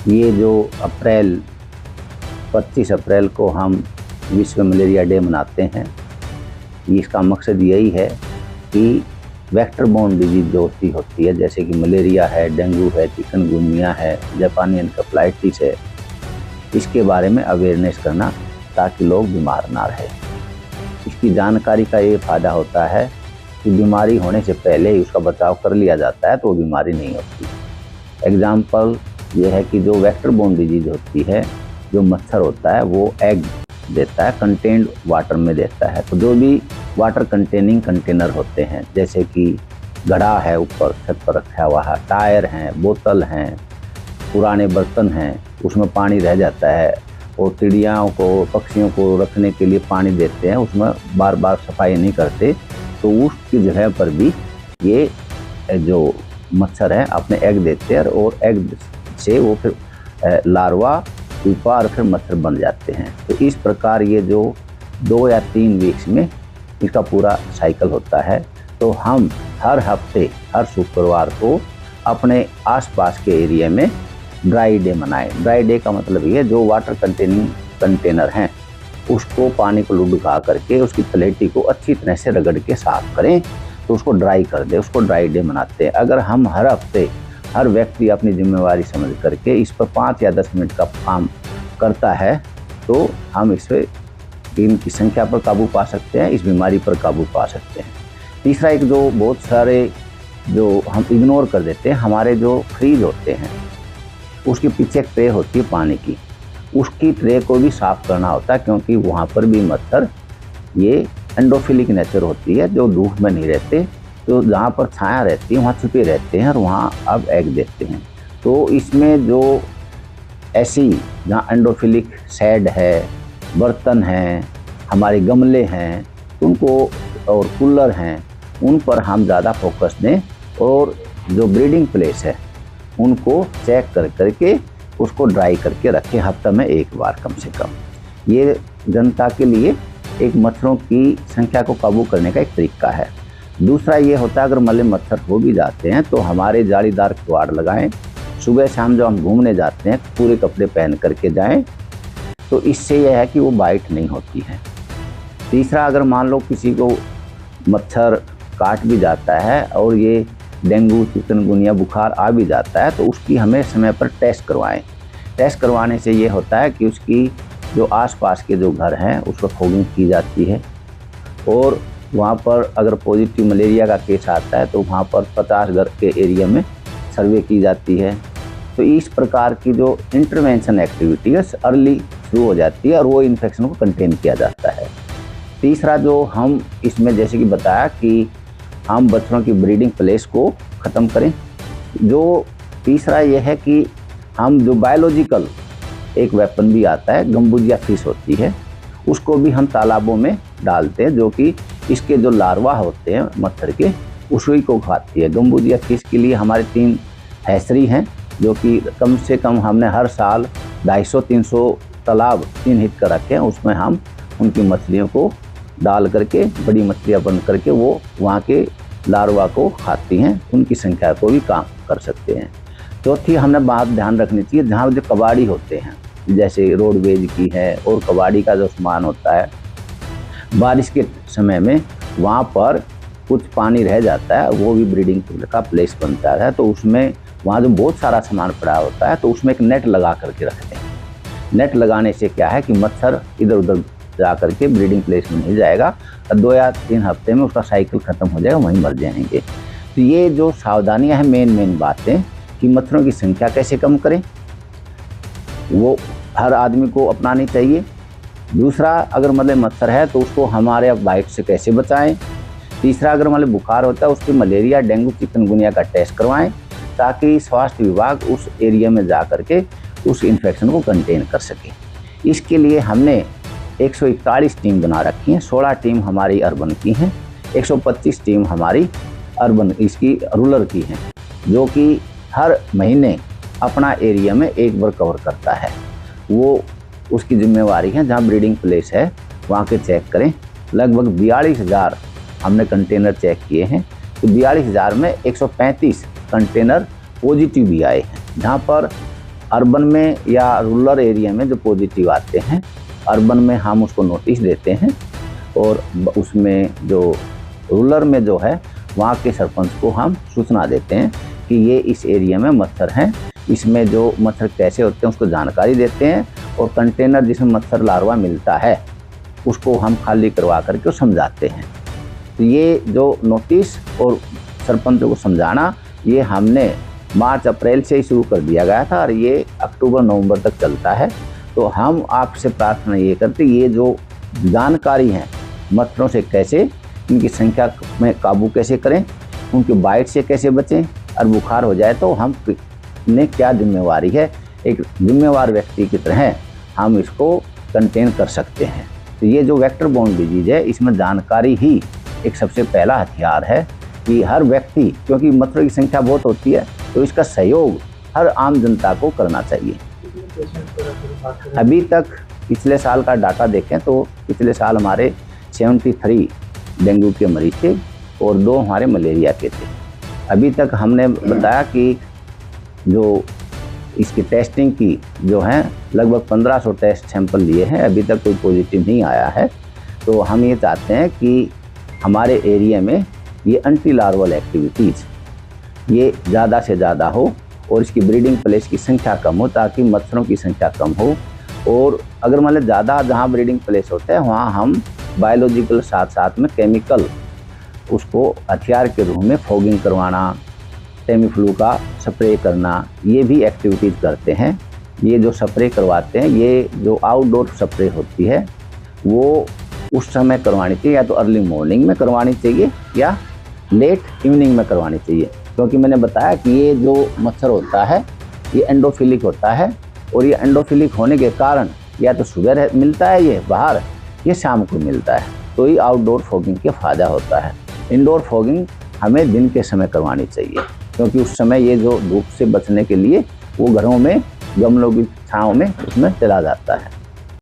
ये जो अप्रैल 25 अप्रैल को हम विश्व मलेरिया डे मनाते हैं, इसका मकसद यही है कि वेक्टर बोर्न डिजीज जो होती है, जैसे कि मलेरिया है, डेंगू है, चिकनगुनिया है, जापानी एनकेफेलाइटिस है, इसके बारे में अवेयरनेस करना ताकि लोग बीमार ना रहे। इसकी जानकारी का ये फ़ायदा होता है कि बीमारी होने से पहले ही उसका बचाव कर लिया जाता है तो वो बीमारी नहीं होती। एग्जाम्पल ये है कि जो वेक्टर बोर्न डिजीज होती है, जो मच्छर होता है वो एग देता है, कंटेन्ड वाटर में देता है। तो जो भी वाटर कंटेनिंग कंटेनर होते हैं, जैसे कि घड़ा है ऊपर छत पर रखा हुआ है, टायर हैं, बोतल हैं, पुराने बर्तन हैं, उसमें पानी रह जाता है और चिड़ियाओं को, पक्षियों को रखने के लिए पानी देते हैं, उसमें बार बार सफाई नहीं करते, तो उसकी जगह पर भी ये जो मच्छर हैं अपने एग देते हैं और एग से वो फिर लार्वा, पुपा और फिर मच्छर बन जाते हैं। तो इस प्रकार ये जो 2 या 3 वीक्स में इसका पूरा साइकिल होता है। तो हम हर हफ्ते, हर शुक्रवार को अपने आसपास के एरिया में ड्राई डे मनाएं। ड्राई डे का मतलब ये जो वाटर कंटेनिंग कंटेनर हैं उसको पानी को लुढ़का करके उसकी तलहटी को अच्छी तरह से रगड़ के साफ करें, तो उसको ड्राई कर दे, उसको ड्राई डे मनाते हैं। अगर हम हर हफ्ते हर व्यक्ति अपनी जिम्मेवारी समझ करके इस पर 5 या 10 मिनट का काम करता है तो हम इससे इनकी संख्या पर काबू पा सकते हैं, इस बीमारी पर काबू पा सकते हैं। तीसरा, एक जो बहुत सारे जो हम इग्नोर कर देते हैं, हमारे जो फ्रीज होते हैं उसके पीछे एक ट्रे होती है पानी की, उसकी ट्रे को भी साफ़ करना होता है, क्योंकि वहाँ पर भी मच्छर, ये एंडोफिलिक नेचर होती है, जो धूप में नहीं रहते, तो जहाँ पर छाया रहती है वहाँ छुपे रहते हैं और वहाँ अब एग देते हैं। तो इसमें जो ऐसी जहाँ एंडोफिलिक शेड है, बर्तन हैं, हमारे गमले हैं, उनको और कूलर हैं, उन पर हम ज़्यादा फोकस दें और जो ब्रीडिंग प्लेस है उनको चेक कर करके उसको ड्राई करके रखें हफ्ते में 1 बार कम से कम। ये जनता के लिए एक मच्छरों की संख्या को काबू करने का एक तरीका है। दूसरा ये होता है, अगर मले मच्छर हो भी जाते हैं तो हमारे जालीदार किवाड़ लगाएं। सुबह शाम जब हम घूमने जाते हैं पूरे कपड़े पहन करके जाएं, तो इससे यह है कि वो बाइट नहीं होती है। तीसरा, अगर मान लो किसी को मच्छर काट भी जाता है और ये डेंगू, चिकनगुनिया, बुखार आ भी जाता है, तो उसकी हमें समय पर टेस्ट करवाएं। टेस्ट करवाने से ये होता है कि उसकी जो आसपास के जो घर हैं उस पर फॉगिंग की जाती है और वहाँ पर अगर पॉजिटिव मलेरिया का केस आता है तो वहाँ पर 50 घर के एरिया में सर्वे की जाती है। तो इस प्रकार की जो इंटरवेंशन एक्टिविटी है अर्ली शुरू हो जाती है और वो इन्फेक्शन को कंटेन किया जाता है। तीसरा, जो हम इसमें जैसे कि बताया कि हम बच्चों की ब्रीडिंग प्लेस को ख़त्म करें। जो तीसरा ये है कि हम जो बायोलॉजिकल एक वेपन भी आता है, गम्बुजिया फिश होती है, उसको भी हम तालाबों में डालते हैं, जो कि इसके जो लार्वा होते हैं मच्छर के, उसी को खाती है। गम्बुजिया फिश के लिए हमारे 3 हैचरी हैं, जो कि कम से कम हमने हर साल 250-300 तालाब चिन्हित कर रखे हैं। उसमें हम उनकी मछलियों को डाल करके, बड़ी मछलियाँ बन करके वो वहाँ के लार्वा को खाती हैं, उनकी संख्या को भी कम कर सकते हैं। चौथी हमने बात ध्यान रखनी चाहिए, जहाँ जो कबाड़ी होते हैं, जैसे रोडवेज की है और कबाड़ी का जो सामान होता है, बारिश के समय में वहाँ पर कुछ पानी रह जाता है, वो भी ब्रीडिंग का प्लेस बनता है, तो उसमें वहाँ जो बहुत सारा सामान पड़ा होता है तो उसमें एक नेट लगा करके रखते हैं। नेट लगाने से क्या है कि मच्छर इधर उधर जा करके ब्रीडिंग प्लेस में नहीं जाएगा और 2 या 3 हफ्ते में उसका साइकिल ख़त्म हो जाएगा, वहीं मर जाएंगे। तो ये जो सावधानियाँ हैं, मेन बातें कि मच्छरों की संख्या कैसे कम करें, वो हर आदमी को अपनानी चाहिए। दूसरा, अगर मतलब मच्छर है तो उसको हमारे बाइट से कैसे बचाएं। तीसरा, अगर मतलब बुखार होता है उसकी मलेरिया, डेंगू, चिकनगुनिया का टेस्ट करवाएं, ताकि स्वास्थ्य विभाग उस एरिया में जा करके उस इन्फेक्शन को कंटेन कर सके। इसके लिए हमने 141 टीम बना रखी हैं। 16 टीम हमारी अर्बन की हैं, 125 टीम हमारी अर्बन इसकी रूरल की हैं, जो कि हर महीने अपना एरिया में एक बार कवर करता है। वो उसकी जिम्मेवारी है, जहाँ ब्रीडिंग प्लेस है वहाँ के चेक करें। लगभग 42,000 हमने कंटेनर चेक किए हैं, तो 42,000 में 135 कंटेनर पॉजिटिव भी आए हैं। जहाँ पर अर्बन में या रूरल एरिया में जो पॉजिटिव आते हैं, अर्बन में हम उसको नोटिस देते हैं और उसमें जो रूरल में जो है वहाँ के सरपंच को हम सूचना देते हैं कि ये इस एरिया में मच्छर हैं, इसमें जो मच्छर कैसे होते हैं उसको जानकारी देते हैं और कंटेनर जिसमें मच्छर लार्वा मिलता है उसको हम खाली करवा करके समझाते हैं। तो ये जो नोटिस और सरपंचों को समझाना ये हमने मार्च अप्रैल से ही शुरू कर दिया गया था और ये अक्टूबर नवंबर तक चलता है। तो हम आपसे प्रार्थना ये करते, ये जो जानकारी है मच्छरों से कैसे इनकी संख्या में काबू कैसे करें, उनके बाइट से कैसे बचें और बुखार हो जाए तो हम ने क्या जिम्मेवारी है, एक जिम्मेवार व्यक्ति की तरह हम इसको कंटेन कर सकते हैं। तो ये जो वेक्टर बोर्न डिजीज है इसमें जानकारी ही एक सबसे पहला हथियार है कि हर व्यक्ति, क्योंकि मच्छरों की संख्या बहुत होती है तो इसका सहयोग हर आम जनता को करना चाहिए। अभी तक पिछले साल का डाटा देखें तो पिछले साल हमारे 73 डेंगू के मरीज थे और 2 हमारे मलेरिया के थे। अभी तक हमने बताया कि जो इसकी टेस्टिंग की जो है लगभग 1500 टेस्ट सैंपल लिए हैं, अभी तक कोई पॉजिटिव नहीं आया है। तो हम ये चाहते हैं कि हमारे एरिया में ये एंटी लार्वल एक्टिविटीज़ ये ज़्यादा से ज़्यादा हो और इसकी ब्रीडिंग प्लेस की संख्या कम हो ताकि मच्छरों की संख्या कम हो। और अगर मान लें ज़्यादा जहाँ ब्रीडिंग प्लेस होता है वहाँ हम बायोलॉजिकल साथ साथ में केमिकल उसको हथियार के रूप में फॉगिंग करवाना, टेमीफ्लू का स्प्रे करना, ये भी एक्टिविटीज़ करते हैं। ये जो स्प्रे करवाते हैं, ये जो आउटडोर स्प्रे होती है वो उस समय करवानी चाहिए, या तो अर्ली मॉर्निंग में करवानी चाहिए या लेट इवनिंग में करवानी चाहिए। क्योंकि मैंने बताया कि ये जो मच्छर होता है ये एंडोफिलिक होता है और ये एंडोफिलिक होने के कारण या तो सुबह मिलता है ये बाहर, ये शाम को मिलता है। तो ये आउटडोर फॉगिंग के फ़ायदा होता है। इंडोर फॉगिंग हमें दिन के समय करवानी चाहिए क्योंकि उस समय ये जो धूप से बचने के लिए वो घरों में गमलों की छाँव में उसमें चला जाता है।